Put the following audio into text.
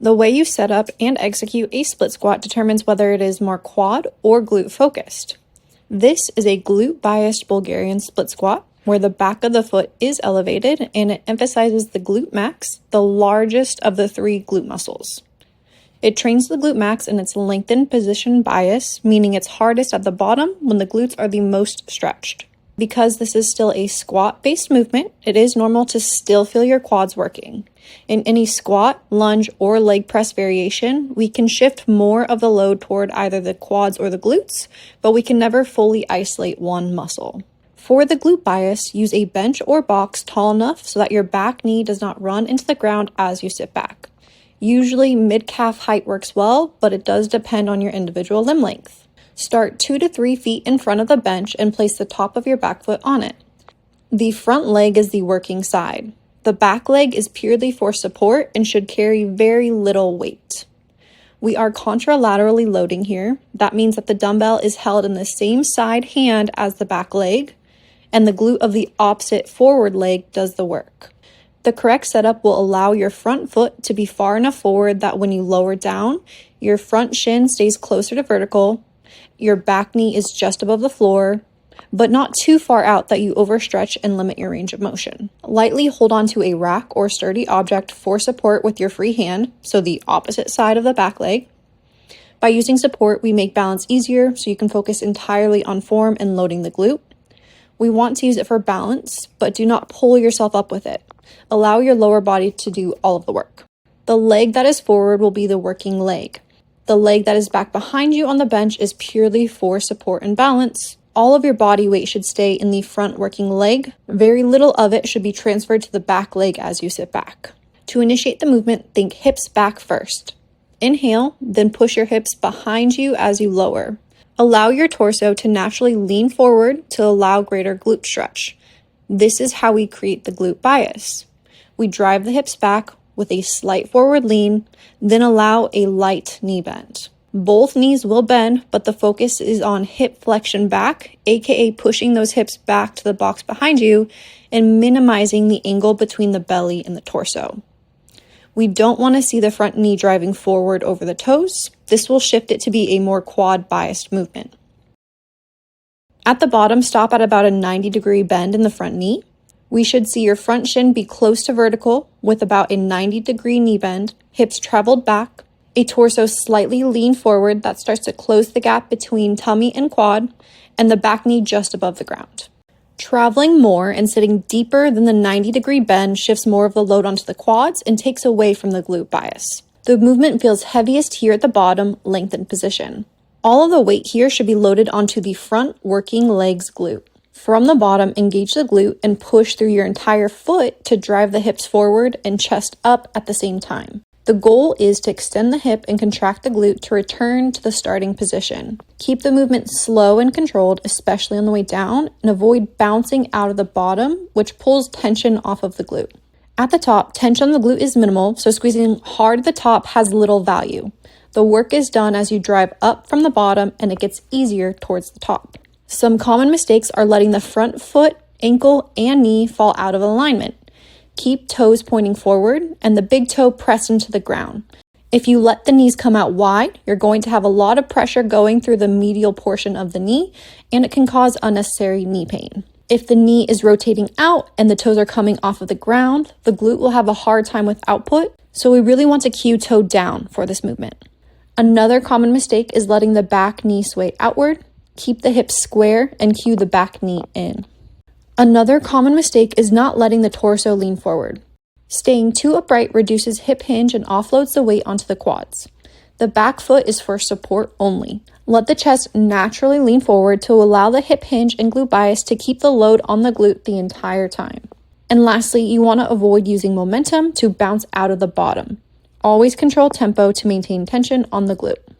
The way you set up and execute a split squat determines whether it is more quad or glute focused. This is a glute biased Bulgarian split squat where the back of the foot is elevated and it emphasizes the glute max, the largest of the three glute muscles. It trains the glute max in its lengthened position bias, meaning it's hardest at the bottom when the glutes are the most stretched. Because this is still a squat-based movement, it is normal to still feel your quads working. In any squat, lunge, or leg press variation, we can shift more of the load toward either the quads or the glutes, but we can never fully isolate one muscle. For the glute bias, use a bench or box tall enough so that your back knee does not run into the ground as you sit back. Usually mid-calf height works well, but it does depend on your individual limb length. Start 2 to 3 feet in front of the bench and place the top of your back foot on it. The front leg is the working side. The back leg is purely for support and should carry very little weight. We are contralaterally loading here. That means that the dumbbell is held in the same side hand as the back leg, and the glute of the opposite forward leg does the work. The correct setup will allow your front foot to be far enough forward that when you lower down, your front shin stays closer to vertical, your back knee is just above the floor, but not too far out that you overstretch and limit your range of motion. Lightly hold onto a rack or sturdy object for support with your free hand, so the opposite side of the back leg. By using support, we make balance easier so you can focus entirely on form and loading the glute. We want to use it for balance, but do not pull yourself up with it. Allow your lower body to do all of the work. The leg that is forward will be the working leg. The leg that is back behind you on the bench is purely for support and balance. All of your body weight should stay in the front working leg. Very little of it should be transferred to the back leg as you sit back. To initiate the movement, think hips back first. Inhale, then push your hips behind you as you lower. Allow your torso to naturally lean forward to allow greater glute stretch. This is how we create the glute bias. We drive the hips back with a slight forward lean, then allow a light knee bend. Both knees will bend, but the focus is on hip flexion back, aka pushing those hips back to the box behind you and minimizing the angle between the belly and the torso. We don't want to see the front knee driving forward over the toes. This will shift it to be a more quad biased movement. At the bottom, stop at about a 90-degree bend in the front knee. We should see your front shin be close to vertical with about a 90-degree knee bend, hips traveled back, a torso slightly lean forward that starts to close the gap between tummy and quad, and the back knee just above the ground. Traveling more and sitting deeper than the 90-degree bend shifts more of the load onto the quads and takes away from the glute bias. The movement feels heaviest here at the bottom, lengthened position. All of the weight here should be loaded onto the front working legs glute. From the bottom, engage the glute and push through your entire foot to drive the hips forward and chest up at the same time. The goal is to extend the hip and contract the glute to return to the starting position. Keep the movement slow and controlled, especially on the way down, and avoid bouncing out of the bottom, which pulls tension off of the glute. At the top, tension on the glute is minimal, so squeezing hard at the top has little value. The work is done as you drive up from the bottom and it gets easier towards the top. Some common mistakes are letting the front foot, ankle, and knee fall out of alignment. Keep toes pointing forward and the big toe pressed into the ground. If you let the knees come out wide, you're going to have a lot of pressure going through the medial portion of the knee, and it can cause unnecessary knee pain. If the knee is rotating out and the toes are coming off of the ground, the glute will have a hard time with output, so we really want to cue toe down for this movement. Another common mistake is letting the back knee sway outward. Keep the hips square and cue the back knee in. Another common mistake is not letting the torso lean forward. Staying too upright reduces hip hinge and offloads the weight onto the quads. The back foot is for support only. Let the chest naturally lean forward to allow the hip hinge and glute bias to keep the load on the glute the entire time. And lastly, you want to avoid using momentum to bounce out of the bottom. Always control tempo to maintain tension on the glute.